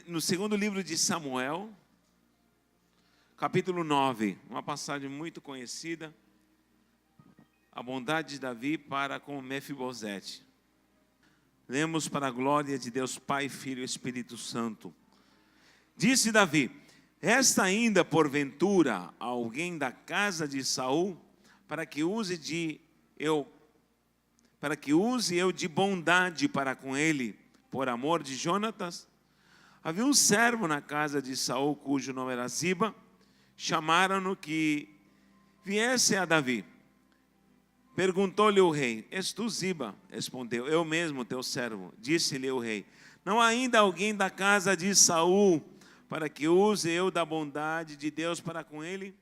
No segundo livro de Samuel, capítulo 9, uma passagem muito conhecida, a bondade de Davi para com Mefibosete. Lemos para a glória de Deus Pai, Filho e Espírito Santo. Disse Davi: resta ainda porventura alguém da casa de Saul para que use eu de bondade para com ele, por amor de Jonatas? Havia um servo na casa de Saul, cujo nome era Ziba. Chamaram-no que viesse a Davi. Perguntou-lhe o rei: és tu Ziba? Respondeu: eu mesmo, teu servo. Disse-lhe o rei: não há ainda alguém da casa de Saul para que use eu da bondade de Deus para com ele?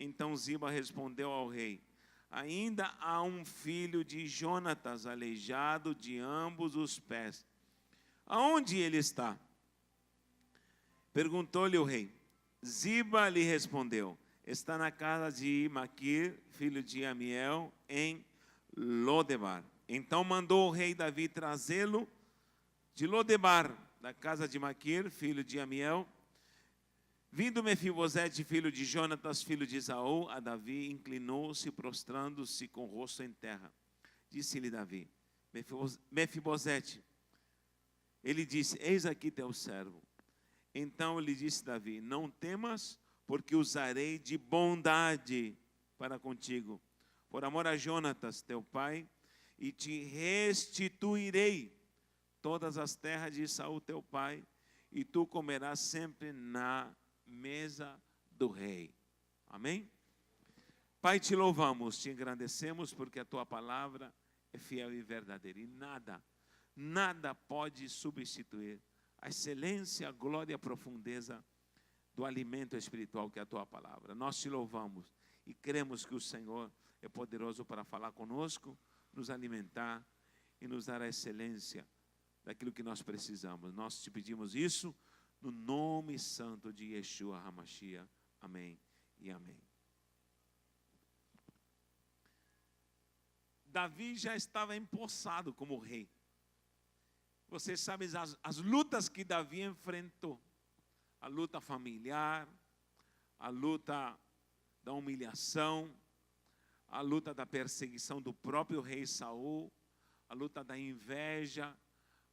Então Ziba respondeu ao rei: ainda há um filho de Jonatas, aleijado de ambos os pés. Aonde ele está? Perguntou-lhe o rei. Ziba lhe respondeu: está na casa de Maquir, filho de Amiel, em Lodebar. Então mandou o rei Davi trazê-lo de Lodebar, da casa de Maquir, filho de Amiel. Vindo Mefibosete, filho de Jonatas, filho de Saul, a Davi, inclinou-se, prostrando-se com o rosto em terra. Disse-lhe Davi: Mefibosete. Ele disse: eis aqui teu servo. Então lhe disse Davi: não temas, porque usarei de bondade para contigo, por amor a Jonatas, teu pai, e te restituirei todas as terras de Saul, teu pai, e tu comerás sempre na mesa do rei. Amém? Pai, te louvamos, te engrandecemos, porque a tua palavra é fiel e verdadeira, e nada pode substituir a excelência, a glória e a profundeza do alimento espiritual que é a tua palavra. Nós te louvamos e cremos que o Senhor é poderoso para falar conosco, nos alimentar e nos dar a excelência daquilo que nós precisamos. Nós te pedimos isso no nome santo de Yeshua HaMashiach. Amém e amém. Davi já estava empossado como rei. Vocês sabem as lutas que Davi enfrentou. A luta familiar, a luta da humilhação, a luta da perseguição do próprio rei Saul, a luta da inveja,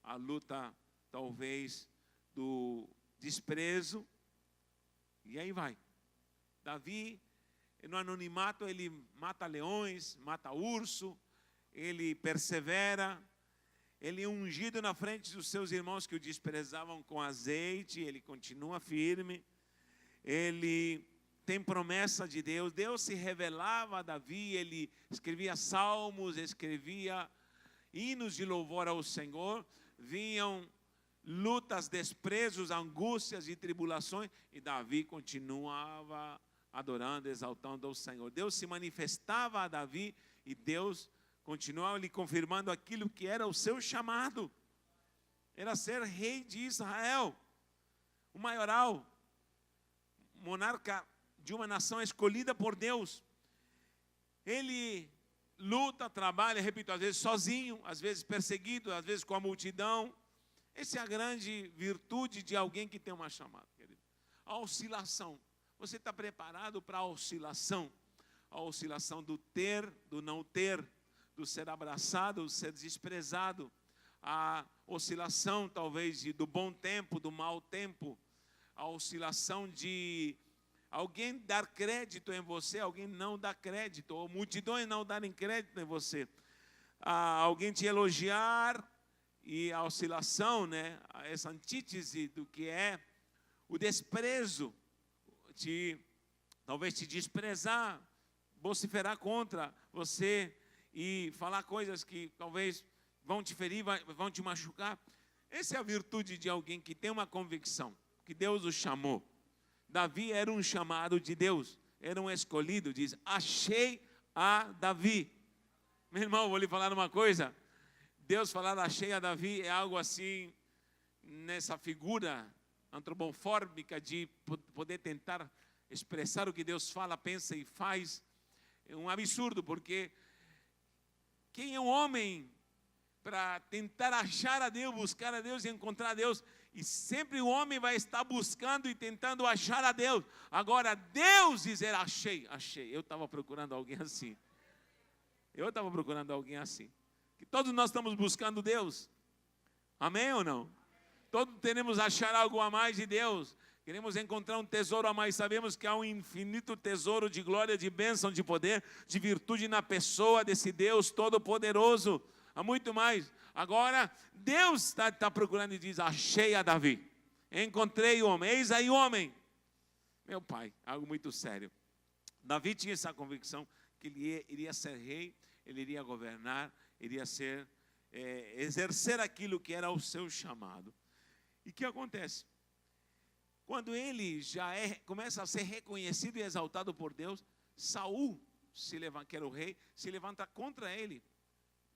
a luta talvez do desprezo. E aí vai. Davi, no anonimato, ele mata leões, mata urso, ele persevera. Ele é ungido na frente dos seus irmãos que o desprezavam com azeite, ele continua firme, ele tem promessa de Deus. Deus se revelava a Davi, ele escrevia salmos, escrevia hinos de louvor ao Senhor. Vinham lutas, desprezos, angústias e tribulações, e Davi continuava adorando, exaltando ao Senhor. Deus se manifestava a Davi e Deus continuava lhe confirmando aquilo que era o seu chamado. Era ser rei de Israel, o maioral, monarca de uma nação escolhida por Deus. Ele luta, trabalha, repito, às vezes sozinho, às vezes perseguido, às vezes com a multidão. Essa é a grande virtude de alguém que tem uma chamada, querido. A oscilação. Você está preparado para a oscilação? A oscilação do ter, do não ter, do ser abraçado, do ser desprezado, a oscilação talvez do bom tempo, do mau tempo, a oscilação de alguém dar crédito em você, alguém não dar crédito, ou multidões não darem crédito em você, alguém te elogiar, e a oscilação, né, essa antítese do que é o desprezo, talvez te desprezar, vociferar contra você, e falar coisas que talvez vão te ferir, vão te machucar. Essa é a virtude de alguém que tem uma convicção, que Deus o chamou. Davi era um chamado de Deus, era um escolhido, diz: achei a Davi. Meu irmão, vou lhe falar uma coisa. Deus falar achei a Davi é algo assim, nessa figura antropomórfica de poder tentar expressar o que Deus fala, pensa e faz. É um absurdo, porque quem é um homem para tentar achar a Deus, buscar a Deus e encontrar a Deus E sempre o homem vai estar buscando e tentando achar a Deus. Agora, Deus dizer, achei. Eu estava procurando alguém assim. Que todos nós estamos buscando Deus. Amém ou não? Todos queremos achar algo a mais de Deus. Queremos encontrar um tesouro a mais. Sabemos que há um infinito tesouro de glória, de bênção, de poder, de virtude na pessoa desse Deus Todo-Poderoso. Há muito mais. Agora, Deus está procurando e diz, achei a Davi. Encontrei o homem. Eis aí o homem. Meu pai, algo muito sério. Davi tinha essa convicção que ele iria ser rei, ele iria governar, iria exercer aquilo que era o seu chamado. E o que acontece? Quando ele começa a ser reconhecido e exaltado por Deus, Saul, que era o rei, se levanta contra ele.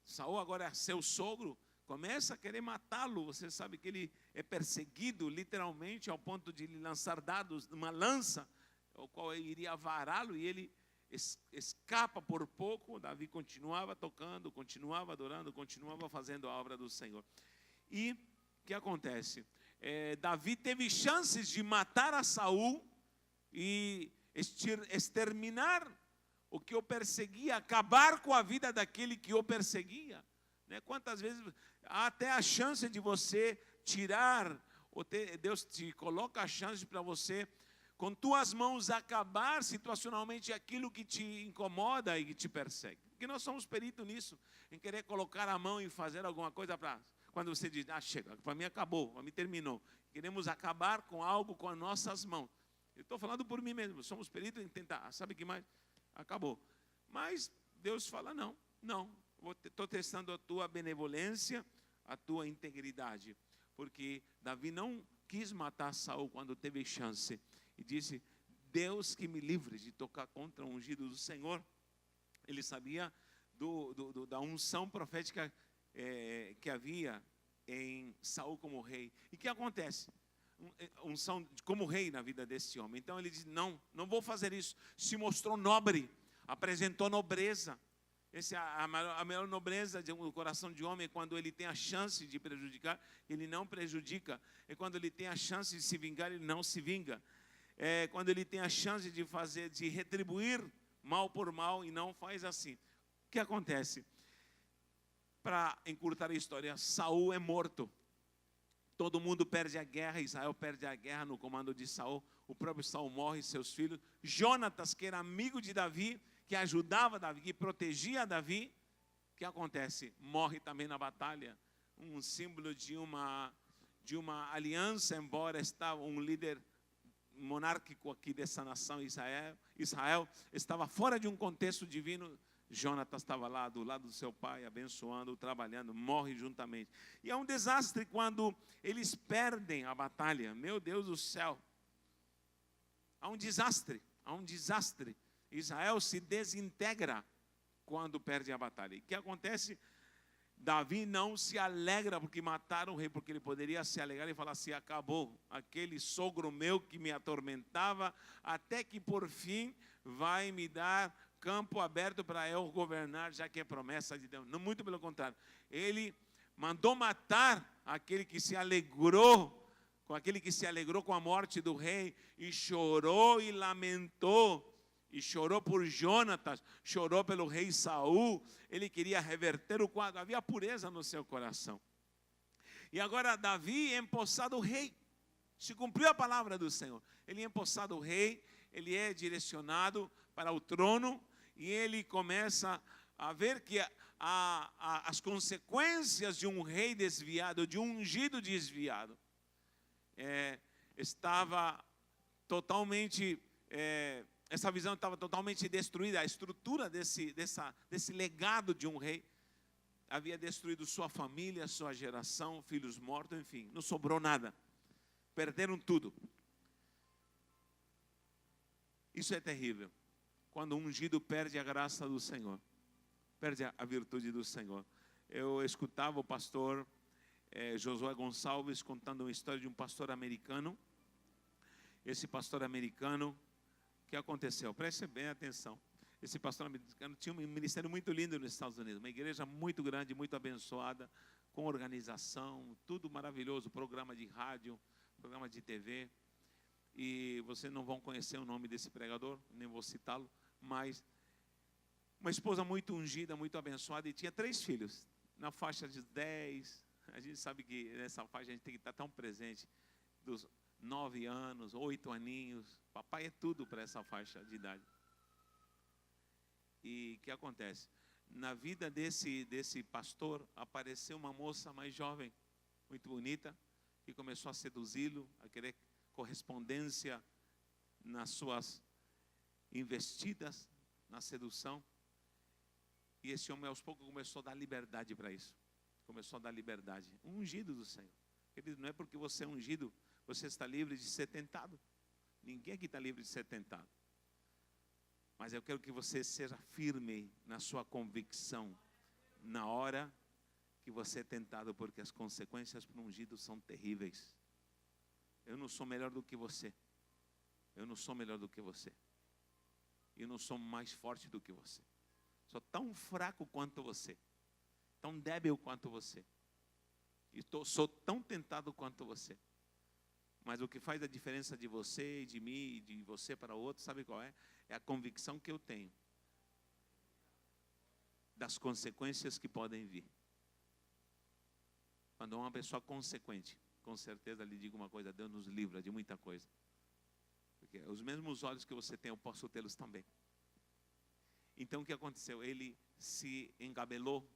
Saul agora é seu sogro, começa a querer matá-lo. Você sabe que ele é perseguido literalmente ao ponto de lhe lançar dados, uma lança, o qual iria vará-lo, e ele escapa por pouco. Davi continuava tocando, continuava adorando, continuava fazendo a obra do Senhor. E o que acontece? Davi teve chances de matar a Saul e exterminar o que o perseguia, acabar com a vida daquele que o perseguia. Quantas vezes há até a chance de você tirar, Deus te coloca a chance para você, com tuas mãos, acabar situacionalmente aquilo que te incomoda e que te persegue. Porque nós somos peritos nisso, em querer colocar a mão e fazer alguma coisa para... Quando você diz, chega, para mim acabou, para mim terminou. Queremos acabar com algo com as nossas mãos. Eu estou falando por mim mesmo, somos peritos em tentar, sabe o que mais? Acabou. Mas Deus fala, não, estou testando a tua benevolência, a tua integridade. Porque Davi não quis matar Saul quando teve chance. E disse, Deus que me livre de tocar contra o ungido do Senhor. Ele sabia da unção profética que havia em Saul como rei. E o que acontece? Unção como rei na vida desse homem. Então ele diz, não vou fazer isso. Se mostrou nobre, apresentou nobreza. Essa é a maior nobreza do coração de homem, é quando ele tem a chance de prejudicar, ele não prejudica. É quando ele tem a chance de se vingar, ele não se vinga. É quando ele tem a chance de retribuir mal por mal e não faz assim. O que acontece? Para encurtar a história, Saul é morto. Todo mundo perde a guerra, Israel perde a guerra no comando de Saul. O próprio Saul morre, seus filhos. Jonatas, que era amigo de Davi, que ajudava Davi, que protegia Davi, o que acontece? Morre também na batalha. Um símbolo de uma aliança, embora estava um líder monárquico aqui dessa nação, Israel estava fora de um contexto divino. Jonatas estava lá do lado do seu pai, abençoando, trabalhando, morre juntamente. E é um desastre quando eles perdem a batalha. Meu Deus do céu. Há um desastre. Israel se desintegra quando perde a batalha. E o que acontece? Davi não se alegra porque mataram o rei, porque ele poderia se alegrar e falar assim, acabou, aquele sogro meu que me atormentava, até que por fim vai me dar campo aberto para eu governar, já que é promessa de Deus. Não, muito pelo contrário. Ele mandou matar aquele que se alegrou com a morte do rei, e chorou e lamentou, e chorou por Jonatas, chorou pelo rei Saul. Ele queria reverter o quadro, havia pureza no seu coração. E agora Davi é empossado rei. Se cumpriu a palavra do Senhor. Ele é empossado rei, ele é direcionado para o trono, e ele começa a ver que as consequências de um rei desviado, de um ungido desviado, estava totalmente, essa visão estava totalmente destruída. A estrutura desse legado de um rei havia destruído sua família, sua geração, filhos mortos, enfim, não sobrou nada, perderam tudo. Isso é terrível, quando um ungido perde a graça do Senhor, perde a virtude do Senhor. Eu escutava o pastor Josué Gonçalves contando uma história de um pastor americano. Esse pastor americano, o que aconteceu? Preste bem atenção. Esse pastor americano tinha um ministério muito lindo nos Estados Unidos, uma igreja muito grande, muito abençoada, com organização, tudo maravilhoso, programa de rádio, programa de TV. E vocês não vão conhecer o nome desse pregador, nem vou citá-lo, mas uma esposa muito ungida, muito abençoada, e tinha 3 filhos, na faixa de 10, a gente sabe que nessa faixa a gente tem que estar tão presente, dos 9 anos, 8 aninhos, papai é tudo para essa faixa de idade. E o que acontece? Na vida desse pastor, apareceu uma moça mais jovem, muito bonita, que começou a seduzi-lo, a querer correspondência nas suas investidas, na sedução. E esse homem aos poucos começou a dar liberdade para isso. Começou a dar liberdade. Um ungido do Senhor. Querido, não é porque você é ungido, você está livre de ser tentado. Ninguém aqui está livre de ser tentado. Mas eu quero que você seja firme na sua convicção na hora que você é tentado, porque as consequências para o ungido são terríveis. Eu não sou melhor do que você. Eu não sou melhor do que você. Eu não sou mais forte do que você. Sou tão fraco quanto você. Tão débil quanto você. E sou tão tentado quanto você. Mas o que faz a diferença de você e de mim e de você para o outro, sabe qual é? É a convicção que eu tenho das consequências que podem vir. Quando uma pessoa consequente, com certeza lhe digo uma coisa, Deus nos livra de muita coisa. Porque os mesmos olhos que você tem, eu posso tê-los também. Então o que aconteceu? Ele se engabelou,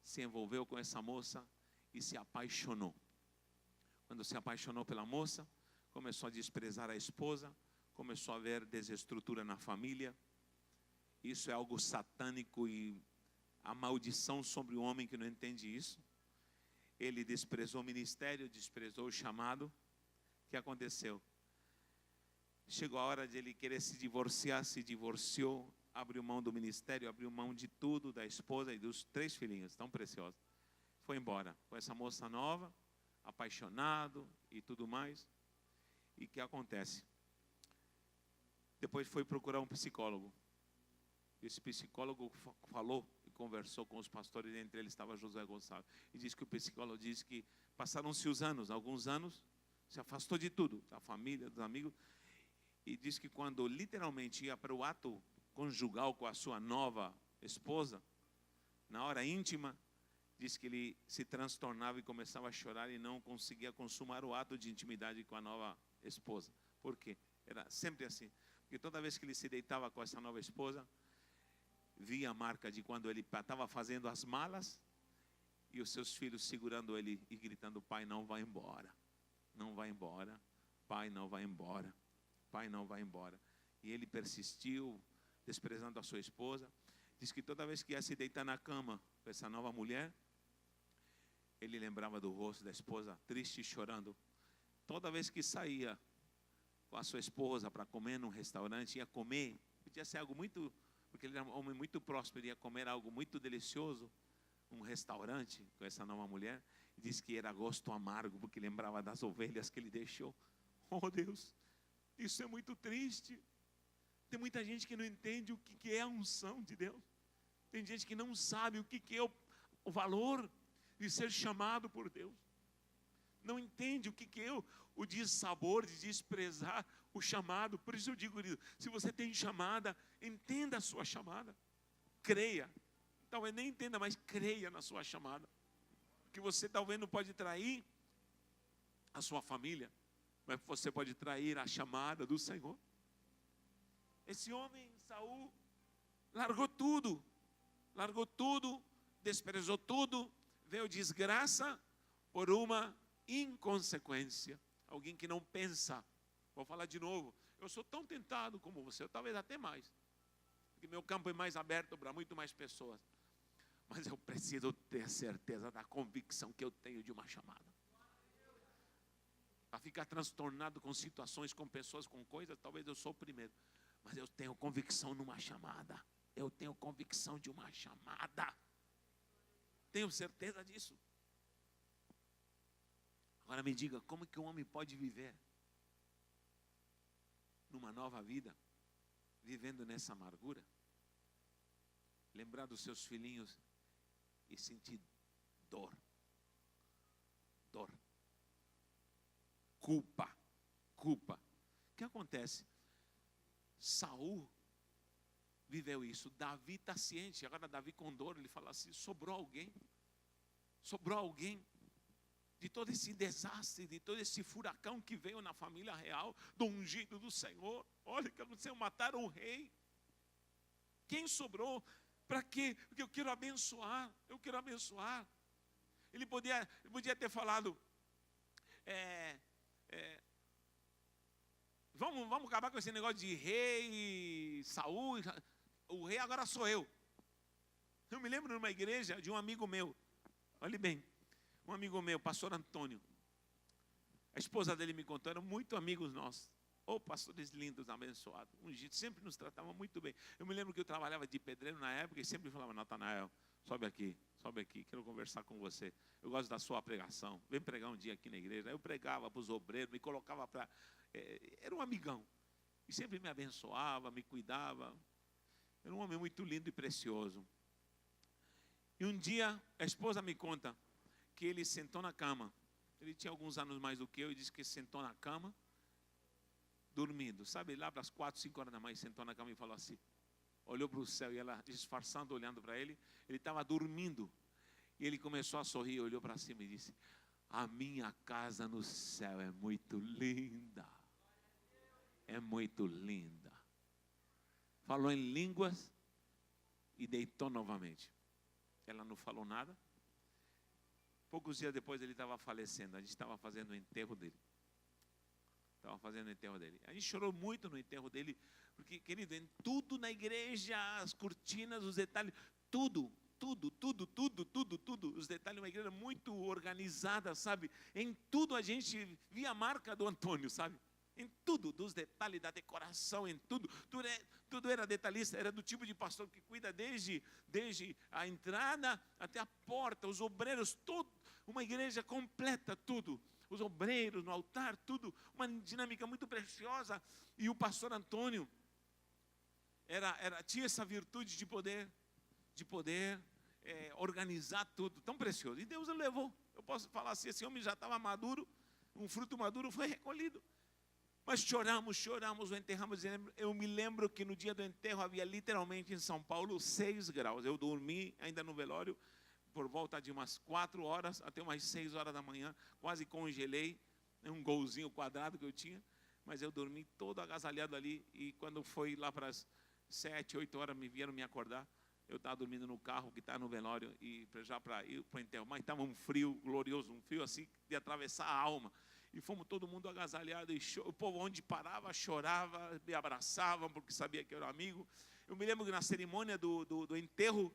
se envolveu com essa moça e se apaixonou. Quando se apaixonou pela moça, começou a desprezar a esposa, começou a haver desestrutura na família. Isso é algo satânico e a maldição sobre o homem que não entende isso. Ele desprezou o ministério, desprezou o chamado. O que aconteceu? Chegou a hora de ele querer se divorciar, se divorciou, abriu mão do ministério, abriu mão de tudo, da esposa e dos 3 filhinhos, tão preciosos. Foi embora com essa moça nova, apaixonado e tudo mais. E o que acontece? Depois foi procurar um psicólogo. Esse psicólogo falou e conversou com os pastores, entre eles estava José Gonçalves. E disse que o psicólogo disse que passaram-se os anos, alguns anos, se afastou de tudo, da família, dos amigos. E disse que quando literalmente ia para o ato conjugal com a sua nova esposa, na hora íntima, disse que ele se transtornava e começava a chorar e não conseguia consumar o ato de intimidade com a nova esposa. Por quê? Era sempre assim. Porque toda vez que ele se deitava com essa nova esposa, via a marca de quando ele estava fazendo as malas e os seus filhos segurando ele e gritando: pai, não vai embora, não vai embora, pai, não vai embora, pai, não vai embora. E ele persistiu, desprezando a sua esposa. Diz que toda vez que ia se deitar na cama com essa nova mulher, ele lembrava do rosto da esposa, triste e chorando. Toda vez que saía com a sua esposa para comer num restaurante, ia comer, podia ser algo muito, porque ele era um homem muito próspero, ia comer algo muito delicioso, um restaurante com essa nova mulher, e disse que era gosto amargo, porque lembrava das ovelhas que ele deixou. Oh Deus, isso é muito triste. Tem muita gente que não entende o que é a unção de Deus. Tem gente que não sabe o que é o valor de ser chamado por Deus. Não entende o que é o dissabor de desprezar o chamado. Por isso eu digo, querido, se você tem chamada, entenda a sua chamada. Creia. Talvez nem entenda, mas creia na sua chamada. Porque você talvez não pode trair a sua família, mas você pode trair a chamada do Senhor. Esse homem, Saul, largou tudo, desprezou tudo, veio desgraça por uma inconsequência. Alguém que não pensa. Vou falar de novo, eu sou tão tentado como você, talvez até mais, porque meu campo é mais aberto para muito mais pessoas, mas eu preciso ter certeza da convicção que eu tenho de uma chamada. Para ficar transtornado com situações, com pessoas, com coisas, talvez eu sou o primeiro. Mas eu tenho convicção numa chamada. Eu tenho convicção de uma chamada. Tenho certeza disso. Agora me diga, como que um homem pode viver numa nova vida, vivendo nessa amargura? Lembrar dos seus filhinhos e sentir dor. culpa. Culpa. O que acontece? Saul viveu isso. Davi está ciente. Agora Davi com dor, ele fala assim, sobrou alguém. Sobrou alguém. De todo esse desastre, de todo esse furacão que veio na família real, do ungido do Senhor. Olha o que aconteceu, mataram o rei. Quem sobrou? Para quê? Porque eu quero abençoar, eu quero abençoar. Ele podia ter falado, vamos acabar com esse negócio de rei, Saul, o rei agora sou eu. Eu me lembro numa igreja de um amigo meu, olhe bem, um amigo meu, pastor Antônio. A esposa dele me contou, eram muito amigos nossos. Pastores lindos, abençoados. Ungidos, sempre nos tratavam muito bem. Eu me lembro que eu trabalhava de pedreiro na época e sempre falava, Natanael, sobe aqui, quero conversar com você. Eu gosto da sua pregação. Vem pregar um dia aqui na igreja. Aí eu pregava para os obreiros, me colocava para... era um amigão. E sempre me abençoava, me cuidava. Era um homem muito lindo e precioso. E um dia, a esposa me conta que ele sentou na cama. Ele tinha alguns anos mais do que eu e disse que sentou na cama, dormindo. Sabe, lá para as 4, 5 horas da manhã, sentou na cama e falou assim. Olhou para o céu e ela disfarçando, olhando para ele. Ele estava dormindo. E ele começou a sorrir, olhou para cima e disse, a minha casa no céu é muito linda. É muito linda. Falou em línguas e deitou novamente. Ela não falou nada. Poucos dias depois ele estava falecendo. A gente estava fazendo o enterro dele. A gente chorou muito no enterro dele. Porque, querido, em tudo na igreja, as cortinas, os detalhes, tudo. Os detalhes, uma igreja muito organizada, sabe? Em tudo a gente via a marca do Antônio, sabe? Em tudo, dos detalhes, da decoração, em tudo. Tudo era detalhista, era do tipo de pastor que cuida desde a entrada até a porta, os obreiros, tudo. Uma igreja completa, tudo. Os obreiros no altar, tudo. Uma dinâmica muito preciosa. E o pastor Antônio tinha essa virtude de poder organizar tudo, tão precioso. E Deus o levou. Eu posso falar assim, esse homem já estava maduro, um fruto maduro foi recolhido. Mas choramos, o enterramos. Eu me lembro que no dia do enterro havia literalmente em São Paulo 6 graus. Eu dormi ainda no velório por volta de umas 4 horas até umas 6 horas da manhã. Quase congelei, um golzinho quadrado que eu tinha. Mas eu dormi todo agasalhado ali. E quando foi lá para as 7, 8 horas me vieram me acordar. Eu estava dormindo no carro que está no velório e já para ir para o enterro. Mas estava um frio glorioso, um frio assim de atravessar a alma. E fomos todo mundo agasalhado, e o povo onde parava, chorava, me abraçavam, porque sabia que eu era amigo. Eu me lembro que na cerimônia do enterro,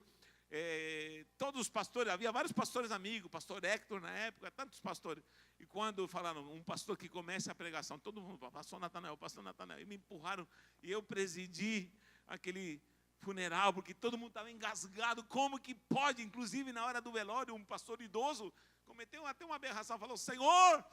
todos os pastores, havia vários pastores amigos, pastor Hector na época, tantos pastores. E quando falaram, um pastor que comece a pregação, todo mundo, pastor Natanael, e me empurraram, e eu presidi aquele funeral, porque todo mundo estava engasgado. Como que pode, inclusive na hora do velório, um pastor idoso cometeu até uma aberração, falou, Senhor,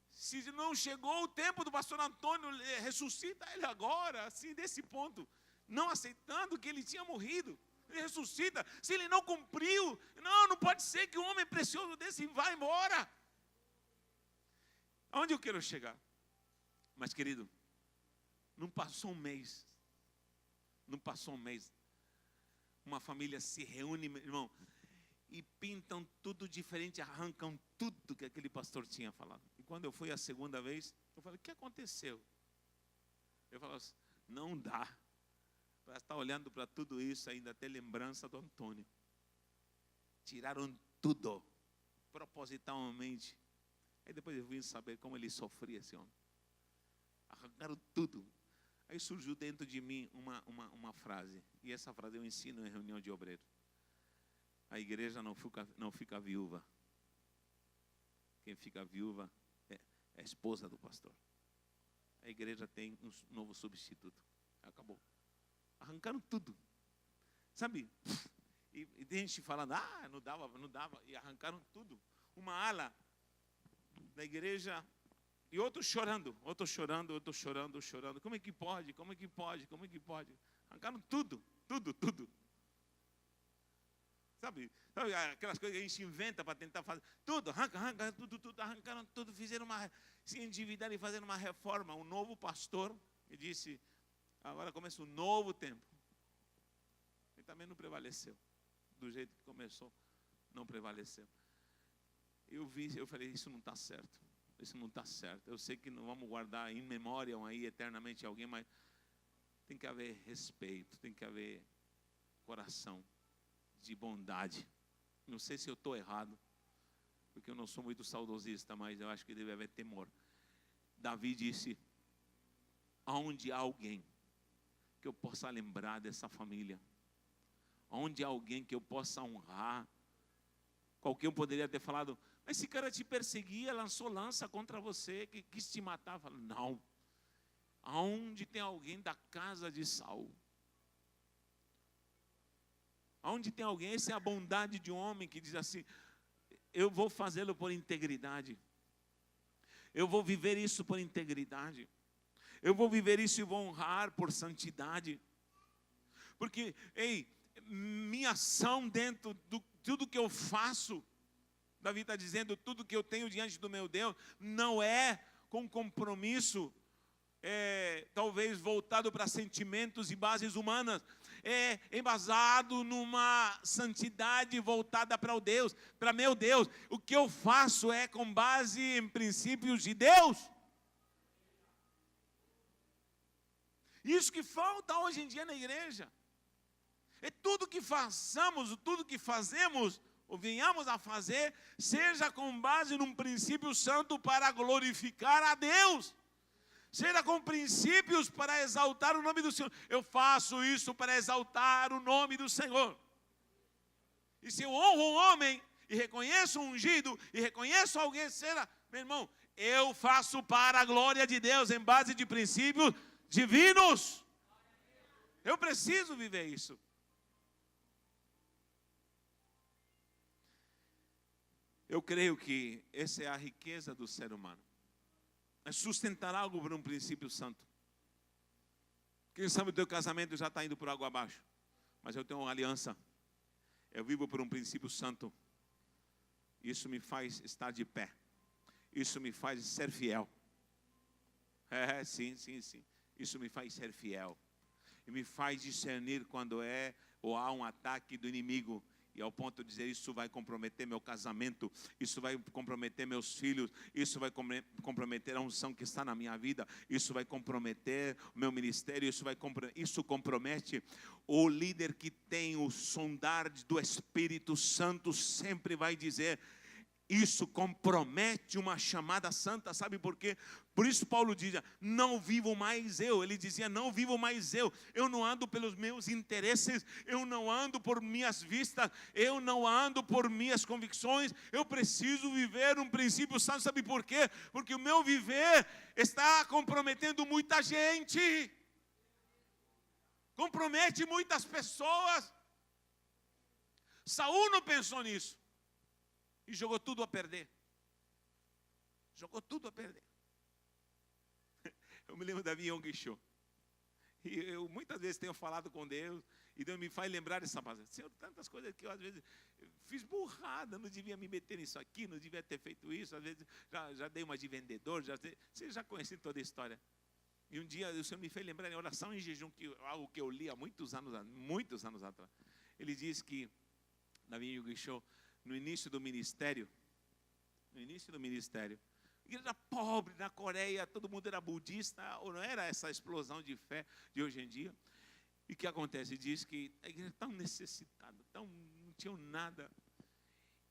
se não chegou o tempo do pastor Antônio, ressuscita ele agora, assim, desse ponto, não aceitando que ele tinha morrido. Ele ressuscita, se ele não cumpriu, não pode ser que um homem precioso desse vá embora. Aonde eu quero chegar? Mas, querido, não passou um mês, uma família se reúne, meu irmão, e pintam tudo diferente, arrancam tudo que aquele pastor tinha falado. E quando eu fui a segunda vez, eu falei, o que aconteceu? Eu falei assim, não dá para estar olhando para tudo isso ainda ter lembrança do Antônio. Tiraram tudo, propositalmente. Aí depois eu vim saber como ele sofria, esse homem. Arrancaram tudo. Aí surgiu dentro de mim uma frase, e essa frase eu ensino em reunião de obreiro. A igreja não fica viúva. Quem fica viúva é a esposa do pastor. A igreja tem um novo substituto. Acabou. Arrancaram tudo. Sabe? E tem gente falando, não dava. E arrancaram tudo. Uma ala da igreja. E outros chorando. Como é que pode? Arrancaram tudo. Sabe aquelas coisas que a gente inventa para tentar fazer? Tudo, arranca, tudo, arrancaram tudo, fizeram se endividaram e fizeram uma reforma. Um novo pastor me disse, agora começa um novo tempo. Ele também não prevaleceu. Do jeito que começou, não prevaleceu. Eu falei, isso não está certo. Isso não está certo. Eu sei que não vamos guardar em memória aí eternamente alguém, mas tem que haver respeito, tem que haver coração de bondade. Não sei se eu estou errado, porque eu não sou muito saudosista, mas eu acho que deve haver temor. Davi disse, aonde há alguém que eu possa lembrar dessa família, aonde há alguém que eu possa honrar. Qualquer um poderia ter falado, mas esse cara te perseguia, lançou lança contra você, que quis te matar. Falo, não, aonde tem alguém da casa de Saul, aonde tem alguém, essa é a bondade de um homem que diz assim, eu vou fazê-lo por integridade, eu vou viver isso por integridade, eu vou viver isso e vou honrar por santidade, porque, minha ação dentro de tudo que eu faço, Davi está dizendo, tudo que eu tenho diante do meu Deus, não é com compromisso, talvez voltado para sentimentos e bases humanas, é embasado numa santidade voltada para o Deus, para meu Deus. O que eu faço é com base em princípios de Deus. Isso que falta hoje em dia na igreja. É tudo que façamos, tudo que fazemos, ou venhamos a fazer, seja com base num princípio santo para glorificar a Deus. Seja com princípios para exaltar o nome do Senhor. Eu faço isso para exaltar o nome do Senhor. E se eu honro um homem, e reconheço um ungido, e reconheço alguém, será, meu irmão, eu faço para a glória de Deus, em base de princípios divinos. Eu preciso viver isso. Eu creio que essa é a riqueza do ser humano. É sustentar algo por um princípio santo. Quem sabe o teu casamento já está indo por água abaixo. Mas eu tenho uma aliança. Eu vivo por um princípio santo. Isso me faz estar de pé. Isso me faz ser fiel. Sim. Isso me faz ser fiel. E me faz discernir quando ou há um ataque do inimigo. E ao ponto de dizer, isso vai comprometer meu casamento, isso vai comprometer meus filhos, isso vai comprometer a unção que está na minha vida, isso vai comprometer o meu ministério, isso compromete. O líder que tem o sondar do Espírito Santo sempre vai dizer, isso compromete uma chamada santa, sabe por quê? Por isso Paulo dizia, não vivo mais eu. Ele dizia, não vivo mais eu. Eu não ando pelos meus interesses, eu não ando por minhas vistas, eu não ando por minhas convicções. Eu preciso viver um princípio santo, sabe por quê? Porque o meu viver está comprometendo muita gente. Compromete muitas pessoas. Saul não pensou nisso. E jogou tudo a perder. Jogou tudo a perder. Eu me lembro da minha Yong Show. E eu muitas vezes tenho falado com Deus. E Deus me faz lembrar dessa passagem. Senhor, tantas coisas que eu às vezes fiz burrada. Não devia me meter nisso aqui. Não devia ter feito isso. Às vezes já dei uma de vendedor. Vocês já conhecem toda a história. E um dia o Senhor me fez lembrar em oração em jejum. Algo que eu li há muitos anos atrás. Ele diz que, na minha Yong Show, no início do ministério, igreja pobre na Coreia, todo mundo era budista, ou não era essa explosão de fé de hoje em dia. E o que acontece? Diz que a igreja tão necessitada, não tinha nada.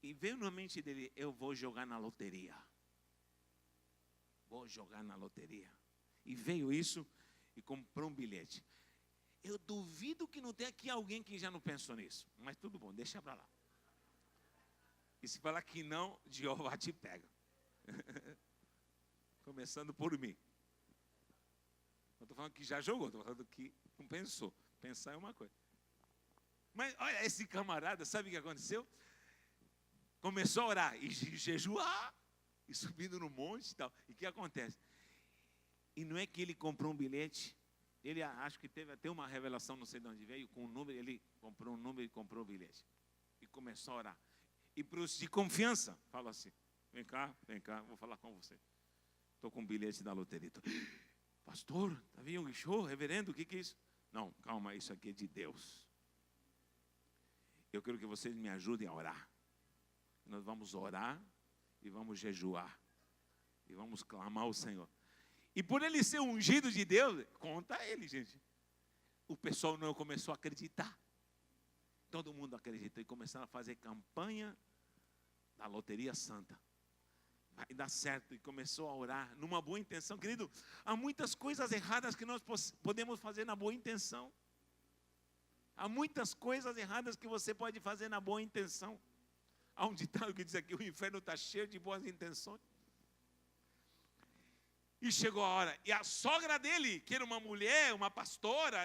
E veio na mente dele, eu vou jogar na loteria. Vou jogar na loteria. E veio isso e comprou um bilhete. Eu duvido que não tenha aqui alguém que já não pensou nisso. Mas tudo bom, deixa para lá. E se falar que não, Jeová te pega. Começando por mim. Não estou falando que já jogou, estou falando que não pensou. Pensar é uma coisa. Mas olha, esse camarada, sabe o que aconteceu? Começou a orar e jejuar, e subindo no monte e tal. E o que acontece? E não é que ele comprou um bilhete, ele acho que teve até uma revelação, não sei de onde veio, com um número, ele comprou um número e comprou o bilhete. E começou a orar. E para os de confiança, fala assim: vem cá, vou falar com você. Estou com um bilhete da loteria. Pastor, está vindo um show, reverendo, o que é isso? Não, calma, isso aqui é de Deus. Eu quero que vocês me ajudem a orar. Nós vamos orar e vamos jejuar. E vamos clamar ao Senhor. E por ele ser ungido de Deus, conta ele, gente. O pessoal não começou a acreditar. Todo mundo acreditou e começaram a fazer campanha da Loteria Santa. Vai dar certo. E começou a orar numa boa intenção. Querido, há muitas coisas erradas que nós podemos fazer na boa intenção. Há muitas coisas erradas que você pode fazer na boa intenção. Há um ditado que diz aqui: o inferno está cheio de boas intenções. E chegou a hora. E a sogra dele, que era uma mulher, uma pastora,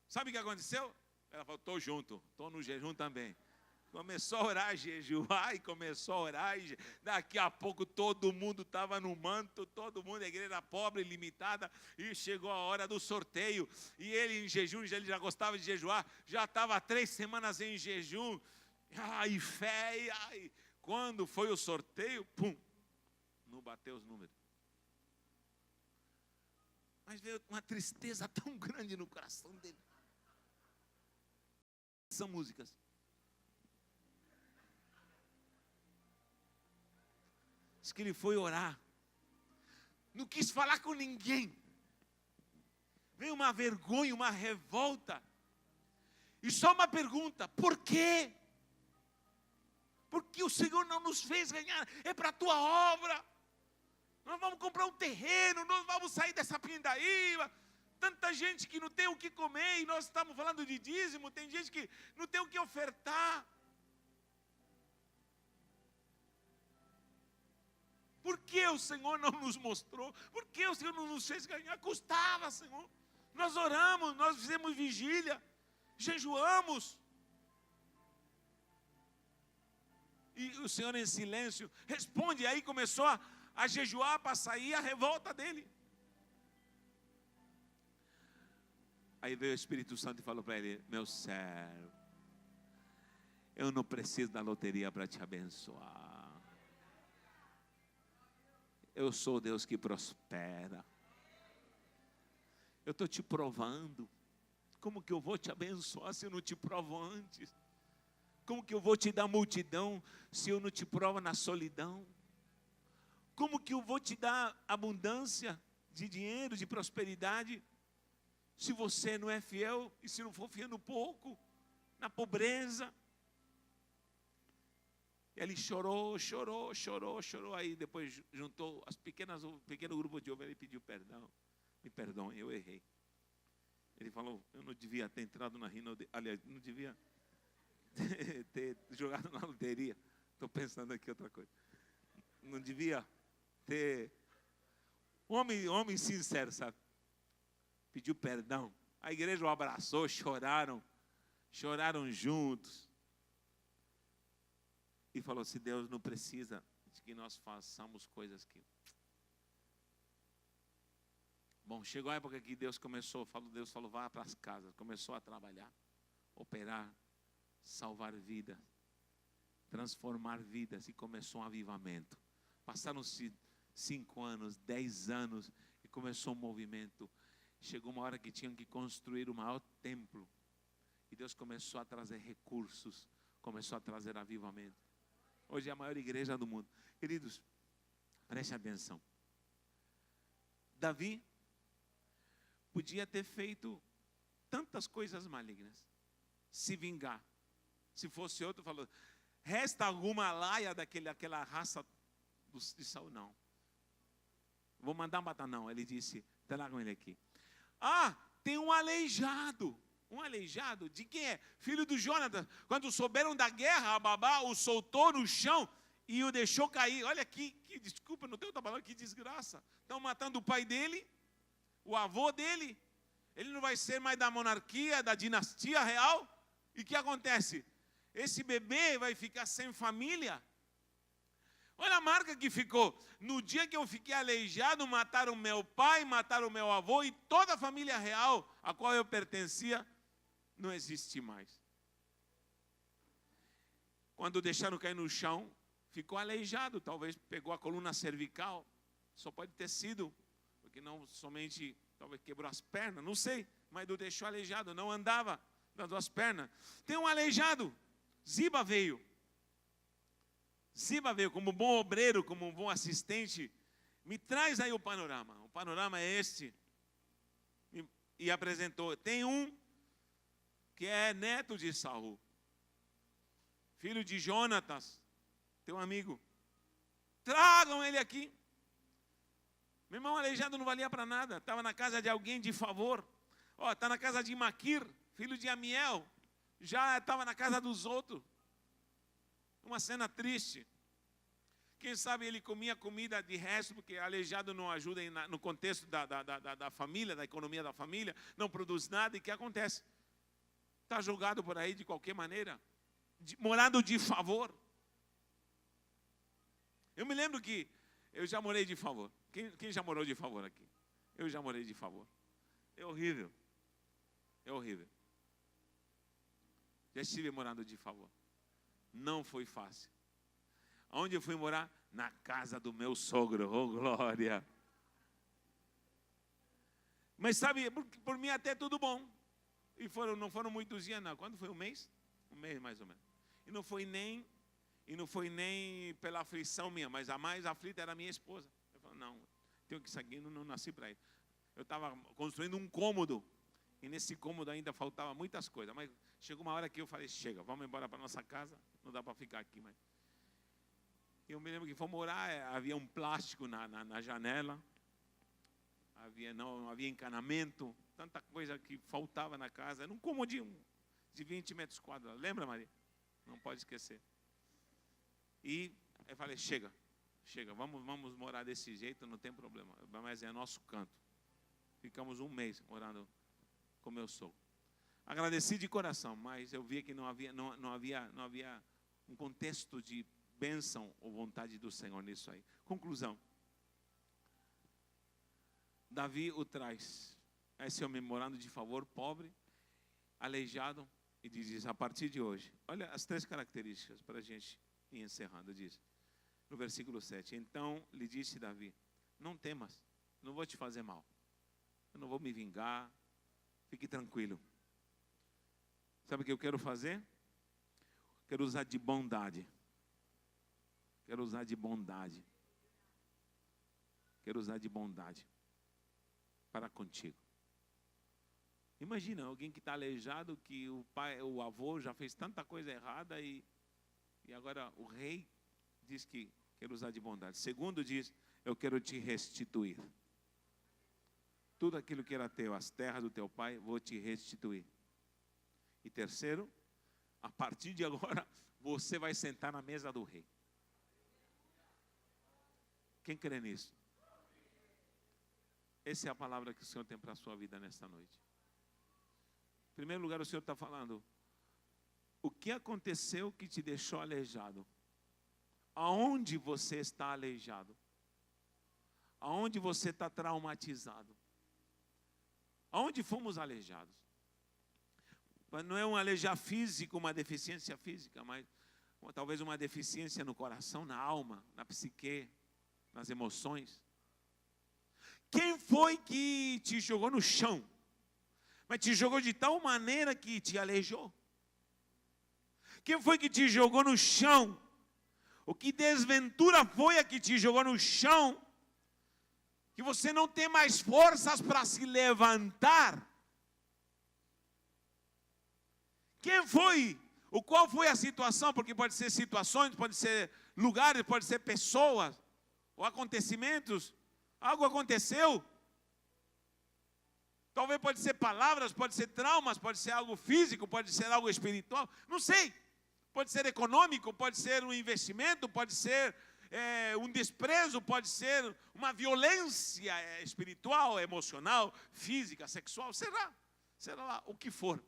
sabe o que aconteceu? Ela falou: estou junto, estou no jejum também. Começou a orar, jejuar, e começou a orar. E daqui a pouco todo mundo estava no manto, todo mundo, a igreja era pobre, limitada. E chegou a hora do sorteio. E ele em jejum, ele já gostava de jejuar, já estava 3 semanas em jejum. Ai, fé, ai. Quando foi o sorteio, pum, não bateu os números. Mas veio uma tristeza tão grande no coração dele. São músicas. Diz que ele foi orar. Não quis falar com ninguém. Veio uma vergonha, uma revolta. E só uma pergunta: por quê? Porque o Senhor não nos fez ganhar. É para a tua obra. Nós vamos comprar um terreno, nós vamos sair dessa pindaíba. Tanta gente que não tem o que comer, e nós estamos falando de dízimo. Tem gente que não tem o que ofertar. Por que o Senhor não nos mostrou? Por que o Senhor não nos fez ganhar? Custava, Senhor. Nós oramos, nós fizemos vigília, jejuamos. E o Senhor em silêncio responde. Aí começou a jejuar para sair a revolta dele. Aí veio o Espírito Santo e falou para ele: meu servo, eu não preciso da loteria para te abençoar. Eu sou Deus que prospera. Eu estou te provando. Como que eu vou te abençoar se eu não te provo antes? Como que eu vou te dar multidão se eu não te provo na solidão? Como que eu vou te dar abundância de dinheiro, de prosperidade, se você não é fiel e se não for fiel no pouco, na pobreza? E ele chorou. Aí depois juntou o pequeno grupo de ovelhas e pediu perdão. Me perdoem, eu errei. Ele falou: eu não devia ter entrado na Rino, aliás, não devia ter jogado na loteria. Estou pensando aqui outra coisa. Não devia ter. Homem sincero, sabe? Pediu perdão. A igreja o abraçou, choraram juntos. E falou assim: Deus não precisa de que nós façamos coisas que... Bom, chegou a época que Deus falou, vá para as casas. Começou a trabalhar, operar, salvar vidas, transformar vidas. E começou um avivamento. Passaram-se 5 anos, 10 anos, e começou um movimento. Chegou uma hora que tinham que construir o maior templo. E Deus começou a trazer recursos, começou a trazer avivamento. Hoje é a maior igreja do mundo. Queridos, preste atenção. Davi podia ter feito tantas coisas malignas, se vingar. Se fosse outro, falou: resta alguma laia daquela raça de Saul? Não. Vou mandar matar? Não. Ele disse: tragam ele aqui. Tem um aleijado. Um aleijado? De quem é? Filho do Jonatas. Quando souberam da guerra, a babá o soltou no chão e o deixou cair. Olha que desculpa, não tem outra palavra, que desgraça. Estão matando o pai dele, o avô dele. Ele não vai ser mais da monarquia, da dinastia real. E o que acontece? Esse bebê vai ficar sem família. Olha a marca que ficou. No dia que eu fiquei aleijado, mataram meu pai, mataram meu avô, e toda a família real a qual eu pertencia não existe mais. Quando deixaram cair no chão, ficou aleijado. Talvez pegou a coluna cervical. Só pode ter sido, porque não somente, talvez quebrou as pernas, não sei. Mas o deixou aleijado, não andava nas duas pernas. Tem um aleijado. Ziba veio. Ziba veio como bom obreiro, como um bom assistente. Me traz aí o panorama. O panorama é este. E apresentou. Tem um que é neto de Saul, filho de Jonatas, teu amigo. Tragam ele aqui. Meu irmão, aleijado não valia para nada. Estava na casa de alguém de favor. Está na casa de Maquir, filho de Amiel. Já estava na casa dos outros. Uma cena triste. Quem sabe ele comia comida de resto, porque aleijado não ajuda no contexto da família, da economia da família, não produz nada. E o que acontece? Está jogado por aí de qualquer maneira, morando de favor. Eu me lembro que eu já morei de favor. Quem já morou de favor aqui? Eu já morei de favor. É horrível. É horrível. Já estive morando de favor. Não foi fácil. Onde eu fui morar? Na casa do meu sogro. Oh, glória! Mas sabe, por mim até tudo bom. E não foram muitos dias, não. Quando foi um mês? Um mês mais ou menos. E não foi nem pela aflição minha, mas a mais aflita era a minha esposa. Eu falei, não, tenho que seguir, não nasci para isso. Eu estava construindo um cômodo. E nesse cômodo ainda faltava muitas coisas. Mas chegou uma hora que eu falei, chega, vamos embora para nossa casa. Não dá para ficar aqui mais. Eu me lembro que fomos morar, havia um plástico na janela. Não havia encanamento. Tanta coisa que faltava na casa. Era um cômodinho de 20 metros quadrados. Lembra, Maria? Não pode esquecer. E eu falei, chega, vamos morar desse jeito, não tem problema. Mas é nosso canto. Ficamos um mês morando com meu sogro. Agradeci de coração, mas eu via que não havia um contexto de bênção ou vontade do Senhor nisso aí. Conclusão. Davi o traz. Esse homem morando de favor, pobre, aleijado, e diz, a partir de hoje, olha as 3 características para a gente ir encerrando, diz, no versículo 7, então lhe disse Davi, não temas, não vou te fazer mal, eu não vou me vingar, fique tranquilo. Sabe o que eu quero fazer? Quero usar de bondade. Quero usar de bondade. Quero usar de bondade para contigo. Imagina alguém que está aleijado, que o avô já fez tanta coisa errada e agora o rei diz que quer usar de bondade. Segundo diz, eu quero te restituir. Tudo aquilo que era teu, as terras do teu pai, vou te restituir. E terceiro, a partir de agora, você vai sentar na mesa do rei. Quem crê nisso? Essa é a palavra que o Senhor tem para a sua vida nesta noite. Em primeiro lugar, o Senhor está falando, o que aconteceu que te deixou aleijado? Aonde você está aleijado? Aonde você está traumatizado? Aonde fomos aleijados? Não é um aleijar físico, uma deficiência física, mas talvez uma deficiência no coração, na alma, na psique, nas emoções. Quem foi que te jogou no chão? Mas te jogou de tal maneira que te aleijou? Quem foi que te jogou no chão? O que desventura foi a que te jogou no chão? Que você não tem mais forças para se levantar? Quem foi? Qual foi a situação? Porque pode ser situações, pode ser lugares, pode ser pessoas, ou acontecimentos. Algo aconteceu. Talvez pode ser palavras, pode ser traumas, pode ser algo físico, pode ser algo espiritual. Não sei. Pode ser econômico, pode ser um investimento, pode ser um desprezo, pode ser uma violência espiritual, emocional, física, sexual. Será lá o que for.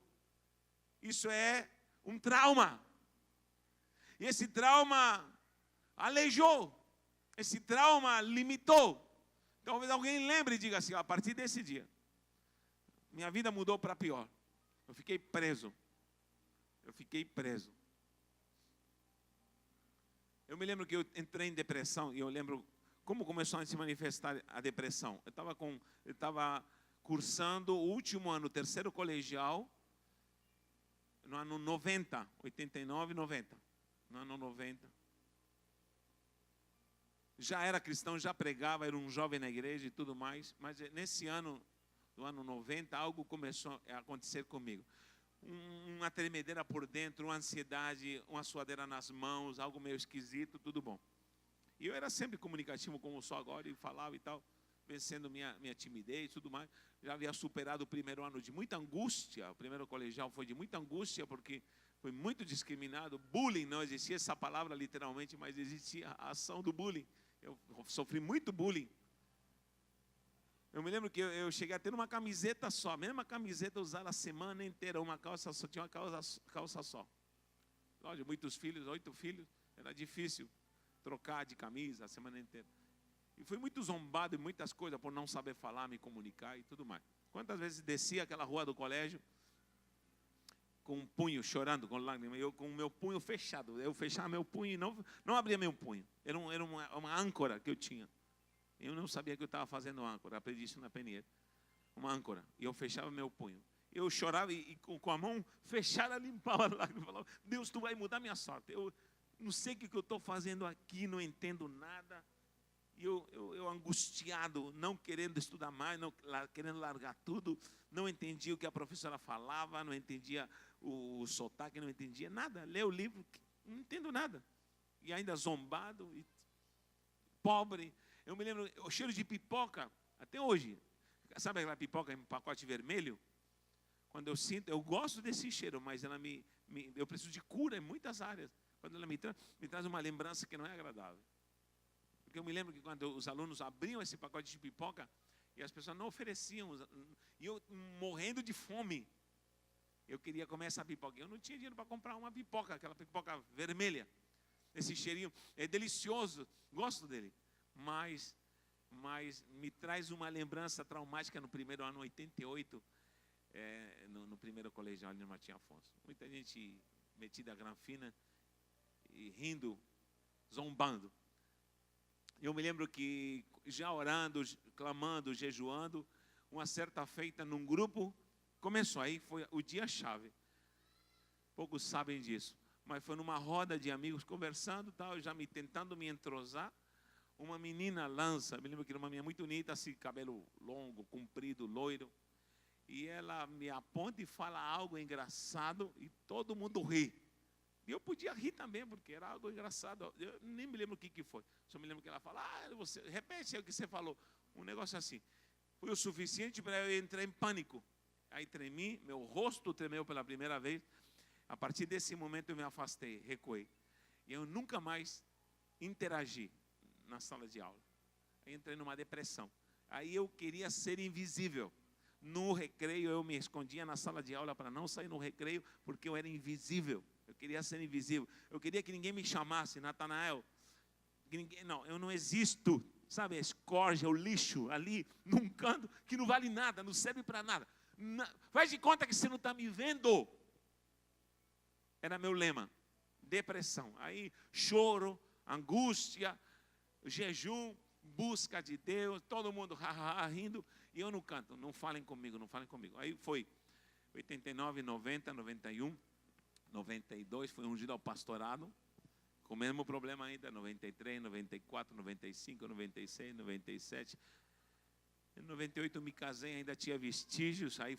Isso é um trauma. E esse trauma aleijou. Esse trauma limitou. Talvez alguém lembre e diga assim, a partir desse dia, minha vida mudou para pior. Eu fiquei preso. Eu me lembro que eu entrei em depressão e eu lembro como começou a se manifestar a depressão. Eu estava cursando o último ano, o terceiro colegial, no ano 90, 89, 90. No ano 90. Já era cristão, já pregava, era um jovem na igreja e tudo mais. Mas nesse ano, no ano 90, algo começou a acontecer comigo. Uma tremedeira por dentro, uma ansiedade, uma suadeira nas mãos, algo meio esquisito, tudo bom. E eu era sempre comunicativo, como sou agora, e falava e tal, vencendo minha timidez e tudo mais. Já havia superado o primeiro ano de muita angústia. O primeiro colegial foi de muita angústia, porque foi muito discriminado. Bullying, não existia essa palavra literalmente, mas existia a ação do bullying. Eu sofri muito bullying. Eu me lembro que eu cheguei a ter uma camiseta só, a mesma camiseta usada a semana inteira, uma calça só, tinha uma calça só. Lógico, muitos filhos, 8 filhos, era difícil trocar de camisa a semana inteira. E fui muito zombado em muitas coisas por não saber falar, me comunicar e tudo mais. Quantas vezes descia aquela rua do colégio com um punho, chorando, com lágrimas, eu com o meu punho fechado. Eu fechava meu punho e não abria meu punho. Era uma âncora que eu tinha. Eu não sabia que eu estava fazendo âncora, aprendi isso na Peneira. Uma âncora. E eu fechava meu punho. Eu chorava e com a mão fechada limpava a lágrima. Falava, Deus, tu vai mudar minha sorte. Eu não sei o que eu estou fazendo aqui, não entendo nada. E eu angustiado, não querendo estudar mais, querendo largar tudo. Não entendia o que a professora falava, não entendia o sotaque, não entendia nada. Leio o livro, não entendo nada. E ainda zombado, e pobre. Eu me lembro, o cheiro de pipoca, até hoje. Sabe aquela pipoca em pacote vermelho? Quando eu sinto, eu gosto desse cheiro, mas ela eu preciso de cura em muitas áreas. Quando ela me traz uma lembrança que não é agradável. Porque eu me lembro que quando os alunos abriam esse pacote de pipoca, e as pessoas não ofereciam, e eu morrendo de fome, eu queria comer essa pipoca. Eu não tinha dinheiro para comprar uma pipoca, aquela pipoca vermelha. Esse cheirinho é delicioso, gosto dele. Mas me traz uma lembrança traumática no primeiro ano, 88, no primeiro colegial ali no Martim Afonso. Muita gente metida a granfina e rindo, zombando. Eu me lembro que já orando, clamando, jejuando, uma certa feita num grupo, começou aí, foi o dia-chave. Poucos sabem disso, mas foi numa roda de amigos conversando, tal, já tentando me entrosar. Uma menina lança, me lembro que era uma menina muito bonita, assim, cabelo longo, comprido, loiro. E ela me aponta e fala algo engraçado e todo mundo ri. E eu podia rir também, porque era algo engraçado. Eu nem me lembro o que foi. Só me lembro que ela fala, repete aí o que você falou. Um negócio assim. Foi o suficiente para eu entrar em pânico. Aí tremi, meu rosto tremeu pela primeira vez. A partir desse momento eu me afastei, recuei. E eu nunca mais interagi na sala de aula. Aí entrei numa depressão. Aí eu queria ser invisível. No recreio eu me escondia na sala de aula para não sair no recreio, porque eu era invisível. Eu queria ser invisível. Eu queria que ninguém me chamasse, Natanael. Não, eu não existo. Sabe, a escorja, o lixo ali, num canto que não vale nada, não serve para nada. Faz de conta que você não está me vendo. Era meu lema. Depressão. Aí choro, angústia, jejum, busca de Deus, todo mundo rindo, e eu no canto, não falem comigo, não falem comigo. Aí foi 89, 90, 91, 92, foi ungido ao pastorado, com o mesmo problema ainda, 93, 94, 95, 96, 97. Em 98 eu me casei, ainda tinha vestígios, aí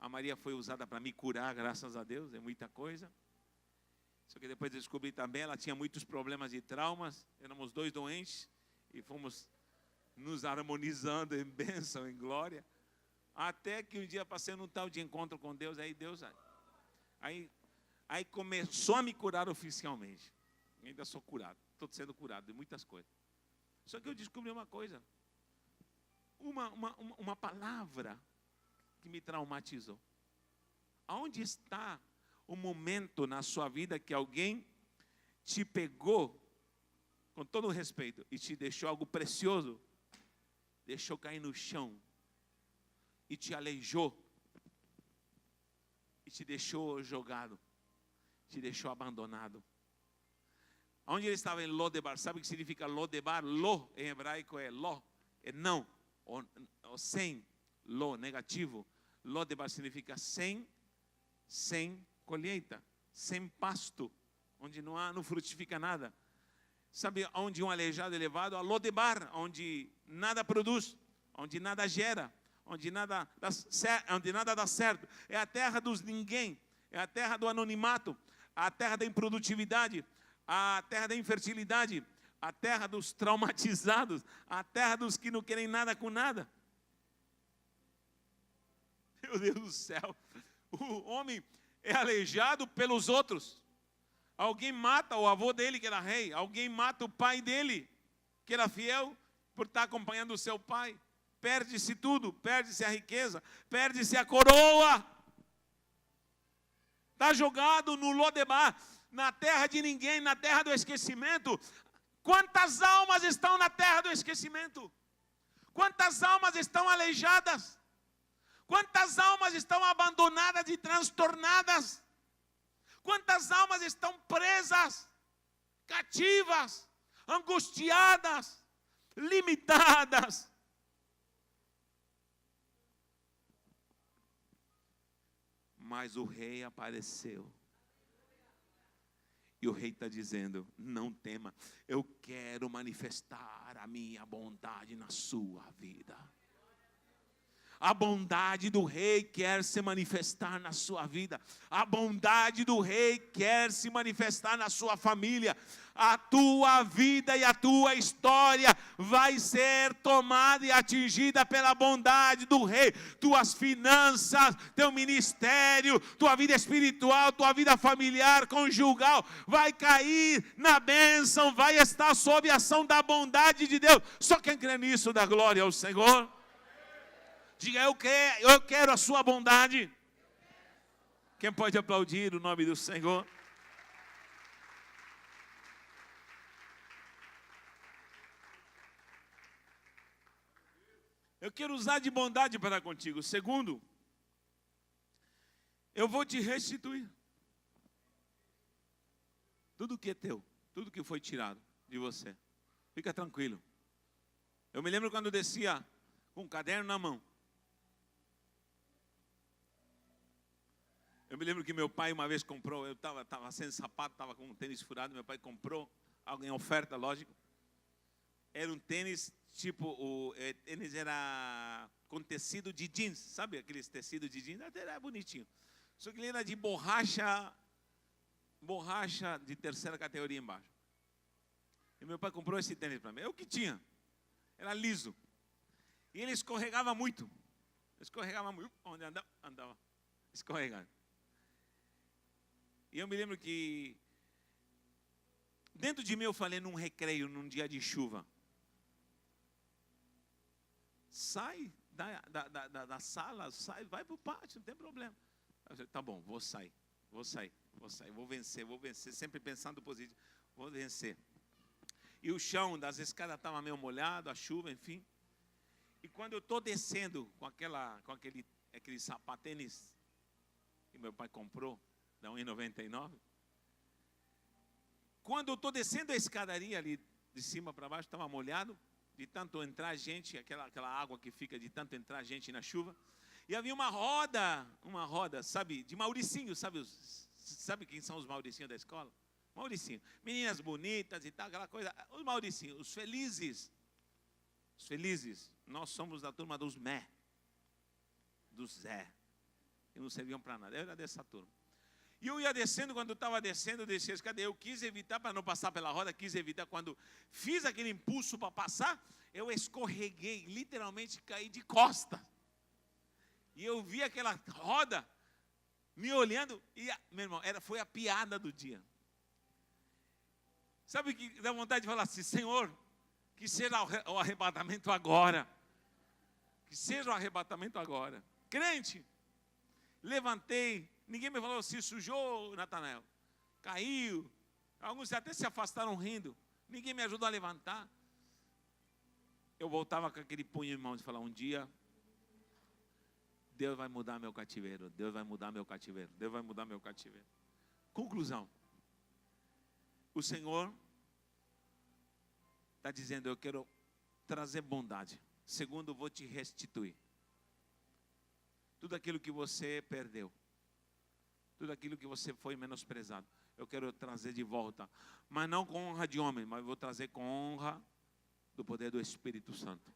a Maria foi usada para me curar, graças a Deus, é muita coisa. Só que depois eu descobri também, ela tinha muitos problemas de traumas, éramos 2 doentes, e fomos nos harmonizando em bênção, em glória, até que um dia passei num tal de encontro com Deus, aí começou a me curar oficialmente. Ainda sou curado, estou sendo curado de muitas coisas. Só que eu descobri uma coisa, uma palavra que me traumatizou. Aonde está o momento na sua vida que alguém te pegou, com todo o respeito, e te deixou algo precioso, deixou cair no chão, e te aleijou, e te deixou jogado, te deixou abandonado? Onde ele estava? Em Lodebar. Sabe o que significa Lodebar? Lo em hebraico é lo, é não, ou sem, lo, negativo. Lodebar significa sem colheita, sem pasto, onde não frutifica nada. Sabe onde um aleijado é levado? A Lodebar, onde nada produz, onde nada gera, onde nada dá certo. É a terra dos ninguém, é a terra do anonimato, a terra da improdutividade, a terra da infertilidade, a terra dos traumatizados, a terra dos que não querem nada com nada. Meu Deus do céu, o homem é aleijado pelos outros. Alguém mata o avô dele, que era rei. Alguém mata o pai dele, que era fiel, por estar acompanhando o seu pai. Perde-se tudo, perde-se a riqueza, perde-se a coroa. Está jogado no Lodebar, na terra de ninguém, na terra do esquecimento. Quantas almas estão na terra do esquecimento? Quantas almas estão aleijadas? Quantas almas estão abandonadas e transtornadas? Quantas almas estão presas, cativas, angustiadas, limitadas? Mas o rei apareceu. E o rei está dizendo: não tema, eu quero manifestar a minha bondade na sua vida. A bondade do rei quer se manifestar na sua vida. A bondade do rei quer se manifestar na sua família. A tua vida e a tua história vai ser tomada e atingida pela bondade do rei. Tuas finanças, teu ministério, tua vida espiritual, tua vida familiar, conjugal, vai cair na bênção, vai estar sob a ação da bondade de Deus. Só quem crê nisso dá glória ao Senhor. Diga: eu quero a sua bondade. Quem pode aplaudir o nome do Senhor? Eu quero usar de bondade para contigo. Segundo, eu vou te restituir tudo que é teu, tudo que foi tirado de você. Fica tranquilo. Eu me lembro quando descia com um caderno na mão. Eu me lembro que meu pai uma vez comprou, eu estava sem sapato, estava com um tênis furado, meu pai comprou, algo em oferta, lógico. Era um tênis, tipo, o tênis era com tecido de jeans, sabe aqueles tecidos de jeans? Até era bonitinho. Só que ele era de borracha de terceira categoria embaixo. E meu pai comprou esse tênis para mim. Eu que tinha, era liso. E ele escorregava muito. Onde andava escorregando. E eu me lembro que dentro de mim eu falei num recreio, num dia de chuva: sai da sala, sai, vai para o pátio, não tem problema. Eu falei: tá bom, vou sair, vou vencer, sempre pensando positivo, vou vencer. E o chão das escadas estava meio molhado, a chuva, enfim. E quando eu estou descendo com aquele sapatênis que meu pai comprou, da 1,99. Quando eu estou descendo a escadaria ali de cima para baixo, estava molhado, de tanto entrar gente, aquela água que fica de tanto entrar gente na chuva. E havia uma roda, sabe, de Mauricinho, sabe quem são os Mauricinhos da escola? Mauricinho, meninas bonitas e tal, aquela coisa. Os Mauricinhos, os felizes, nós somos da turma dos Mé, dos Zé, que não serviam para nada. Eu era dessa turma. E eu ia descendo, quando eu estava descendo, eu desci a escada, eu quis evitar, para não passar pela roda, quando fiz aquele impulso para passar, eu escorreguei, literalmente caí de costa. E eu vi aquela roda me olhando, e, meu irmão, foi a piada do dia. Sabe o que dá vontade de falar assim: Senhor, que seja o arrebatamento agora. Que seja o arrebatamento agora. Crente, levantei. Ninguém me falou: se sujou, Natanael. Caiu. Alguns até se afastaram rindo. Ninguém me ajudou a levantar. Eu voltava com aquele punho em mãos e falava: um dia Deus vai mudar meu cativeiro. Deus vai mudar meu cativeiro. Deus vai mudar meu cativeiro. Conclusão: o Senhor está dizendo: eu quero trazer bondade. Segundo, vou te restituir. Tudo aquilo que você perdeu, tudo aquilo que você foi menosprezado, eu quero trazer de volta. Mas não com honra de homem, mas vou trazer com honra do poder do Espírito Santo.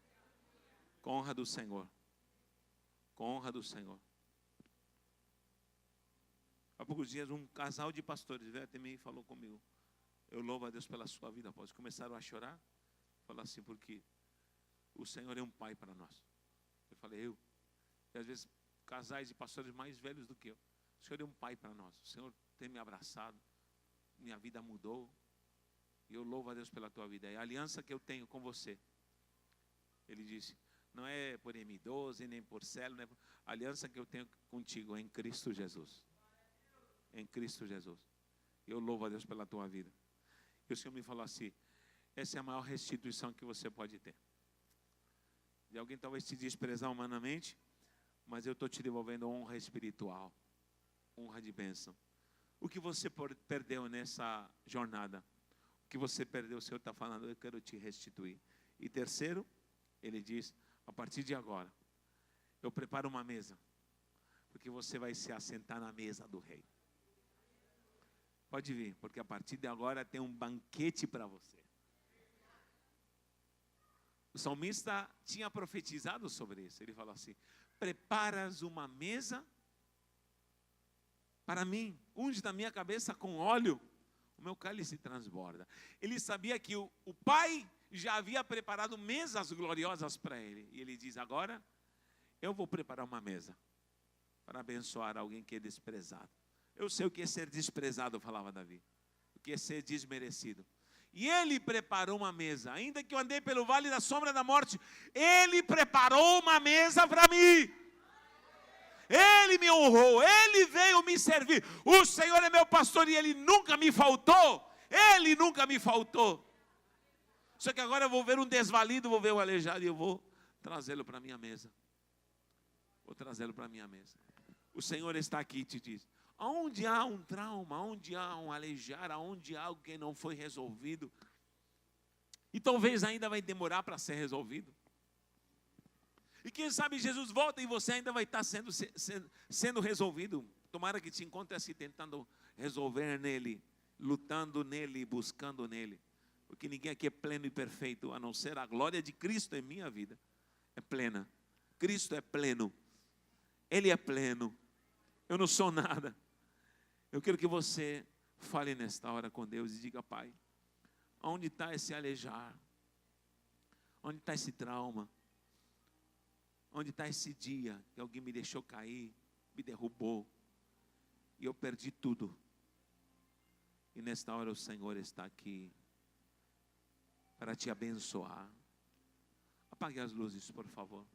Com honra do Senhor. Com honra do Senhor. Há poucos dias um casal de pastores veio até mim e falou comigo: eu louvo a Deus pela sua vida, apóstolo. Começaram a chorar. Falaram assim: porque o Senhor é um pai para nós. Eu falei: e às vezes casais de pastores mais velhos do que eu. O Senhor é um pai para nós. O Senhor tem me abraçado. Minha vida mudou. E eu louvo a Deus pela tua vida. É a aliança que eu tenho com você. Ele disse: não é por M12, nem por célula. Nem por... A aliança que eu tenho contigo é em Cristo Jesus. Em Cristo Jesus. Eu louvo a Deus pela tua vida. E o Senhor me falou assim: essa é a maior restituição que você pode ter. De alguém talvez te desprezar humanamente, mas eu estou te devolvendo honra espiritual, honra de bênção. O que você perdeu nessa jornada, o que você perdeu, o Senhor está falando: eu quero te restituir. E terceiro, Ele diz: a partir de agora, eu preparo uma mesa, porque você vai se assentar na mesa do rei. Pode vir, porque a partir de agora tem um banquete para você. O salmista tinha profetizado sobre isso. Ele falou assim: preparas uma mesa para mim, unge na minha cabeça com óleo, o meu cálice transborda. Ele sabia que o Pai já havia preparado mesas gloriosas para ele. E ele diz: agora eu vou preparar uma mesa para abençoar alguém que é desprezado. Eu sei o que é ser desprezado, falava Davi. O que é ser desmerecido. E Ele preparou uma mesa. Ainda que eu andei pelo vale da sombra da morte, Ele preparou uma mesa para mim. Ele me honrou, Ele veio me servir. O Senhor é meu pastor e Ele nunca me faltou. Ele nunca me faltou. Só que agora eu vou ver um desvalido, vou ver um aleijado e eu vou trazê-lo para a minha mesa. Vou trazê-lo para a minha mesa. O Senhor está aqui e te diz: aonde há um trauma, aonde há um aleijado, aonde há algo que não foi resolvido, e talvez ainda vai demorar para ser resolvido. E quem sabe Jesus volta e você ainda vai estar sendo resolvido. Tomara que te encontre assim, tentando resolver nele, lutando nele, buscando nele. Porque ninguém aqui é pleno e perfeito, a não ser a glória de Cristo em minha vida. É plena. Cristo é pleno. Ele é pleno. Eu não sou nada. Eu quero que você fale nesta hora com Deus e diga: Pai, onde está esse aleijar? Onde está esse trauma? Onde está esse dia que alguém me deixou cair, me derrubou, e eu perdi tudo? E nesta hora o Senhor está aqui para te abençoar. Apague as luzes, por favor.